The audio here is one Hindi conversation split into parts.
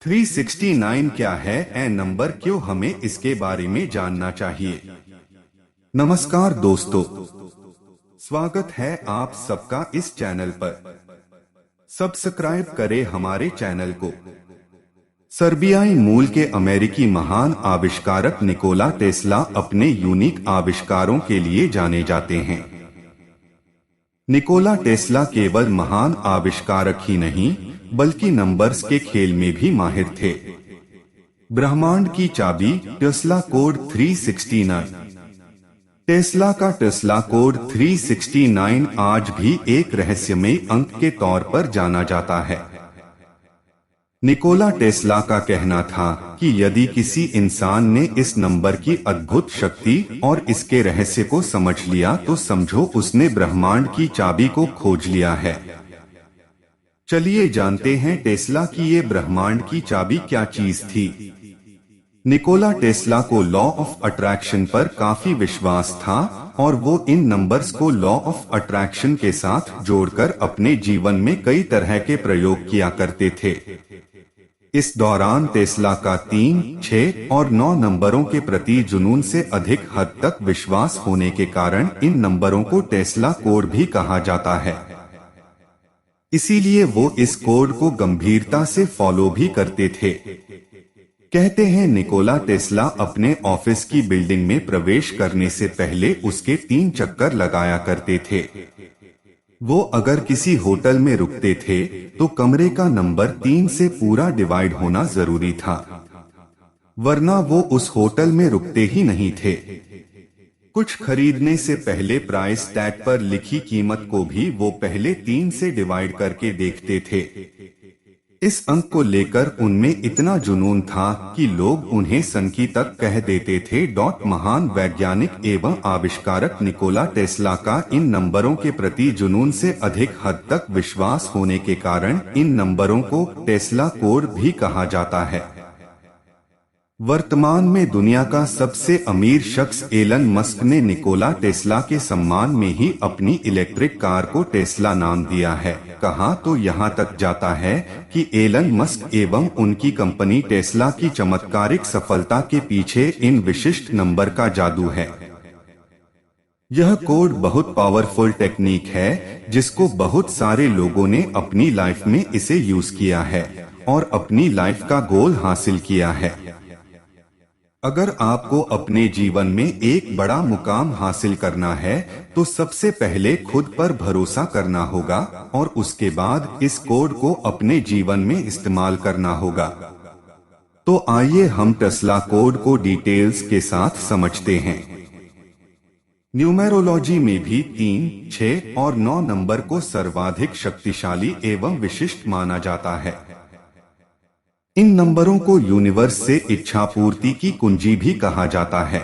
369 क्या है ए नंबर, क्यों हमें इसके बारे में जानना चाहिए। नमस्कार दोस्तों, स्वागत है आप सबका इस चैनल पर। सब्सक्राइब करें हमारे चैनल को। सर्बियाई मूल के अमेरिकी महान आविष्कारक निकोला टेस्ला अपने यूनिक आविष्कारों के लिए जाने जाते हैं। निकोला टेस्ला केवल महान आविष्कारक ही नहीं बल्कि नंबर्स के खेल में भी माहिर थे। ब्रह्मांड की चाबी टेस्ला कोड 369। टेस्ला का टेस्ला कोड 369 आज भी एक रहस्यमयी अंक के तौर पर जाना जाता है। निकोला टेस्ला का कहना था कि यदि किसी इंसान ने इस नंबर की अद्भुत शक्ति और इसके रहस्य को समझ लिया तो समझो उसने ब्रह्मांड की चाबी को खोज लिया है। चलिए जानते हैं टेस्ला की ये ब्रह्मांड की चाबी क्या चीज थी। निकोला टेस्ला को लॉ ऑफ अट्रैक्शन पर काफी विश्वास था और वो इन नंबर्स को लॉ ऑफ अट्रैक्शन के साथ जोड़कर अपने जीवन में कई तरह के प्रयोग किया करते थे। इस दौरान टेस्ला का 3, 6 और 9 नंबरों के प्रति जुनून से अधिक हद तक विश्वास होने के कारण इन नंबरों को टेस्ला कोड भी कहा जाता है। इसीलिए वो इस कोड को गंभीरता से फॉलो भी करते थे। कहते हैं निकोला टेस्ला अपने ऑफिस की बिल्डिंग में प्रवेश करने से पहले उसके 3 चक्कर लगाया करते थे। वो अगर किसी होटल में रुकते थे तो कमरे का नंबर 3 से पूरा डिवाइड होना जरूरी था, वरना वो उस होटल में रुकते ही नहीं थे। कुछ खरीदने से पहले प्राइस टैग पर लिखी कीमत को भी वो पहले 3 से डिवाइड करके देखते थे। इस अंक को लेकर उनमें इतना जुनून था कि लोग उन्हें संकी तक कह देते थे। महान वैज्ञानिक एवं आविष्कारक निकोला टेस्ला का इन नंबरों के प्रति जुनून से अधिक हद तक विश्वास होने के कारण इन नंबरों को टेस्ला कोड भी कहा जाता है। वर्तमान में दुनिया का सबसे अमीर शख्स एलन मस्क ने निकोला टेस्ला के सम्मान में ही अपनी इलेक्ट्रिक कार को टेस्ला नाम दिया है। कहा तो यहाँ तक जाता है कि एलन मस्क एवं उनकी कंपनी टेस्ला की चमत्कारिक सफलता के पीछे इन विशिष्ट नंबर का जादू है। यह कोड बहुत पावरफुल टेक्निक है जिसको बहुत सारे लोगों ने अपनी लाइफ में इसे यूज किया है और अपनी लाइफ का गोल हासिल किया है। अगर आपको अपने जीवन में एक बड़ा मुकाम हासिल करना है तो सबसे पहले खुद पर भरोसा करना होगा और उसके बाद इस कोड को अपने जीवन में इस्तेमाल करना होगा। तो आइए हम टेस्ला कोड को डिटेल्स के साथ समझते हैं। न्यूमेरोलॉजी में भी 3, 6 और 9 नंबर को सर्वाधिक शक्तिशाली एवं विशिष्ट माना जाता है। इन नंबरों को यूनिवर्स से इच्छा पूर्ति की कुंजी भी कहा जाता है।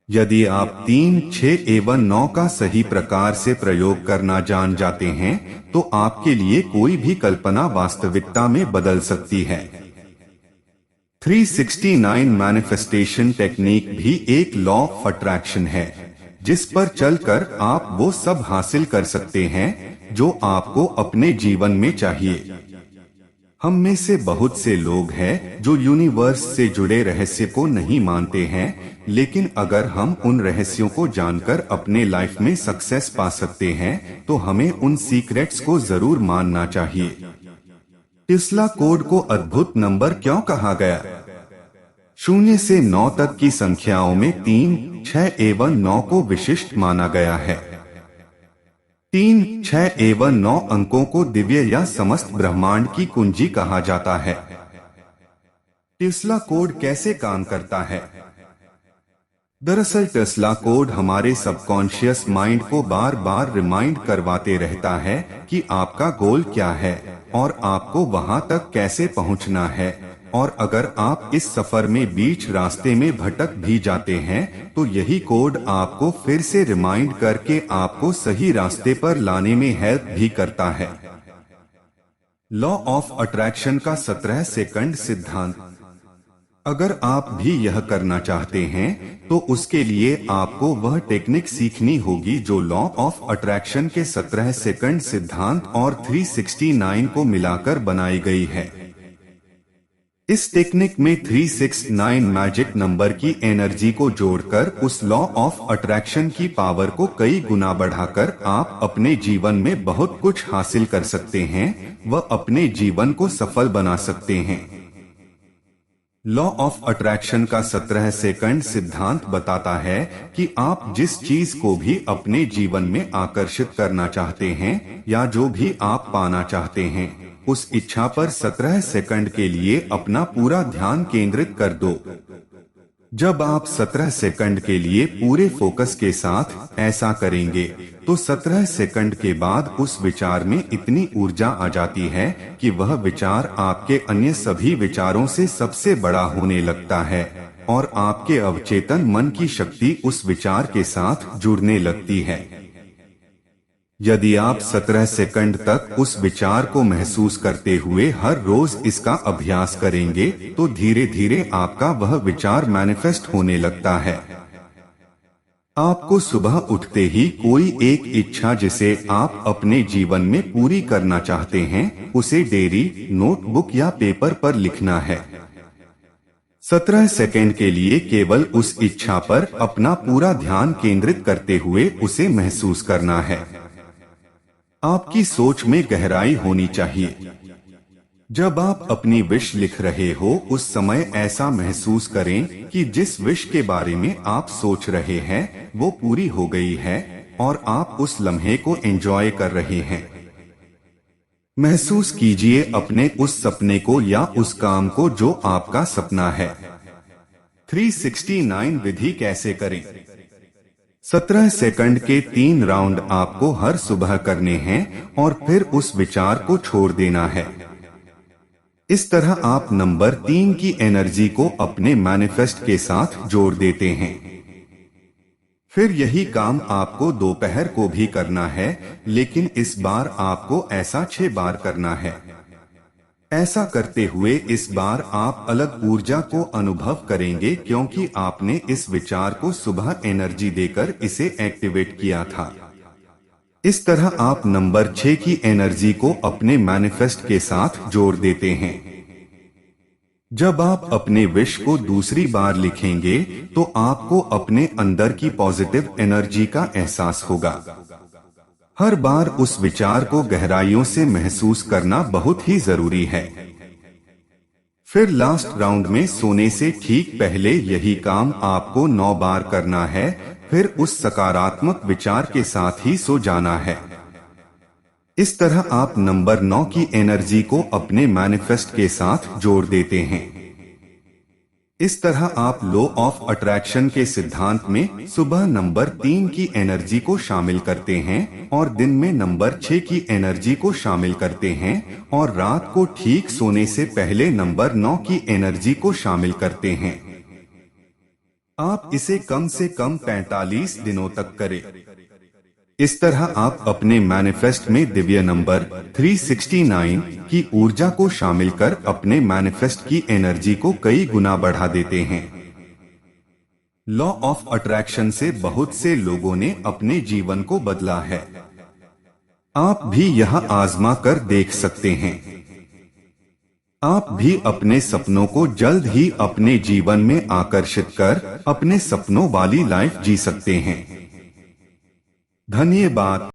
यदि आप 3, 6 एवं 9 का सही प्रकार से प्रयोग करना जान जाते हैं तो आपके लिए कोई भी कल्पना वास्तविकता में बदल सकती है। 369 मैनिफेस्टेशन टेक्निक भी एक लॉ ऑफ अट्रैक्शन है जिस पर चलकर आप वो सब हासिल कर सकते हैं जो आपको अपने जीवन में चाहिए। हम में से बहुत से लोग हैं जो यूनिवर्स से जुड़े रहस्य को नहीं मानते हैं, लेकिन अगर हम उन रहस्यों को जानकर अपने लाइफ में सक्सेस पा सकते हैं तो हमें उन सीक्रेट्स को जरूर मानना चाहिए। टेस्ला कोड को अद्भुत नंबर क्यों कहा गया? 0 से 9 तक की संख्याओं में 3, 6 एवं 9 को विशिष्ट माना गया है। 3, 6 एवं 9 अंकों को दिव्य या समस्त ब्रह्मांड की कुंजी कहा जाता है। टेस्ला कोड कैसे काम करता है? दरअसल टेस्ला कोड हमारे सबकॉन्शियस माइंड को बार बार रिमाइंड करवाते रहता है कि आपका गोल क्या है और आपको वहां तक कैसे पहुंचना है। और अगर आप इस सफर में बीच रास्ते में भटक भी जाते हैं तो यही कोड आपको फिर से रिमाइंड करके आपको सही रास्ते पर लाने में हेल्प भी करता है। लॉ ऑफ अट्रैक्शन का 17 सेकंड सिद्धांत। अगर आप भी यह करना चाहते हैं तो उसके लिए आपको वह टेक्निक सीखनी होगी जो लॉ ऑफ अट्रैक्शन के 17 सेकंड सिद्धांत और 369 को मिलाकर बनाई गई है। इस टेक्निक में 369 मैजिक नंबर की एनर्जी को जोड़कर उस लॉ ऑफ अट्रैक्शन की पावर को कई गुना बढ़ाकर आप अपने जीवन में बहुत कुछ हासिल कर सकते हैं व अपने जीवन को सफल बना सकते हैं। लॉ ऑफ अट्रैक्शन का 17 सेकंड सिद्धांत बताता है कि आप जिस चीज को भी अपने जीवन में आकर्षित करना चाहते हैं या जो भी आप पाना चाहते हैं, उस इच्छा पर 17 सेकंड के लिए अपना पूरा ध्यान केंद्रित कर दो। जब आप 17 सेकंड के लिए पूरे फोकस के साथ ऐसा करेंगे तो 17 सेकंड के बाद उस विचार में इतनी ऊर्जा आ जाती है कि वह विचार आपके अन्य सभी विचारों से सबसे बड़ा होने लगता है और आपके अवचेतन मन की शक्ति उस विचार के साथ जुड़ने लगती है। यदि आप 17 सेकंड तक उस विचार को महसूस करते हुए हर रोज इसका अभ्यास करेंगे तो धीरे धीरे आपका वह विचार मैनिफेस्ट होने लगता है। आपको सुबह उठते ही कोई एक इच्छा जिसे आप अपने जीवन में पूरी करना चाहते हैं, उसे डायरी, नोटबुक या पेपर पर लिखना है। 17 सेकंड के लिए केवल उस इच्छा पर अपना पूरा ध्यान केंद्रित करते हुए उसे महसूस करना है। आपकी सोच में गहराई होनी चाहिए। जब आप अपनी विश लिख रहे हो उस समय ऐसा महसूस करें कि जिस विश के बारे में आप सोच रहे हैं वो पूरी हो गई है और आप उस लम्हे को एंजॉय कर रहे हैं। महसूस कीजिए अपने उस सपने को या उस काम को जो आपका सपना है। 369 विधि कैसे करें? 17 सेकंड के 3 राउंड आपको हर सुबह करने हैं और फिर उस विचार को छोड़ देना है। इस तरह आप नंबर 3 की एनर्जी को अपने मैनिफेस्ट के साथ जोड़ देते हैं। फिर यही काम आपको दोपहर को भी करना है, लेकिन इस बार आपको ऐसा 6 बार करना है। ऐसा करते हुए इस बार आप अलग ऊर्जा को अनुभव करेंगे क्योंकि आपने इस विचार को सुबह एनर्जी देकर इसे एक्टिवेट किया था। इस तरह आप नंबर 6 की एनर्जी को अपने मैनिफेस्ट के साथ जोड़ देते हैं। जब आप अपने विश को दूसरी बार लिखेंगे तो आपको अपने अंदर की पॉजिटिव एनर्जी का एहसास होगा। हर बार उस विचार को गहराइयों से महसूस करना बहुत ही जरूरी है। फिर लास्ट राउंड में सोने से ठीक पहले यही काम आपको 9 बार करना है। फिर उस सकारात्मक विचार के साथ ही सो जाना है। इस तरह आप नंबर 9 की एनर्जी को अपने मैनिफेस्ट के साथ जोड़ देते हैं। इस तरह आप लॉ ऑफ अट्रैक्शन के सिद्धांत में सुबह नंबर 3 की एनर्जी को शामिल करते हैं और दिन में नंबर 6 की एनर्जी को शामिल करते हैं और रात को ठीक सोने से पहले नंबर 9 की एनर्जी को शामिल करते हैं। आप इसे कम से कम 45 दिनों तक करें। इस तरह आप अपने मैनिफेस्ट में दिव्य नंबर 369 की ऊर्जा को शामिल कर अपने मैनिफेस्ट की एनर्जी को कई गुना बढ़ा देते हैं। लॉ ऑफ अट्रैक्शन से बहुत से लोगों ने अपने जीवन को बदला है। आप भी यह आजमा कर देख सकते हैं। आप भी अपने सपनों को जल्द ही अपने जीवन में आकर्षित कर अपने सपनों वाली लाइफ जी सकते हैं। धन्यवाद।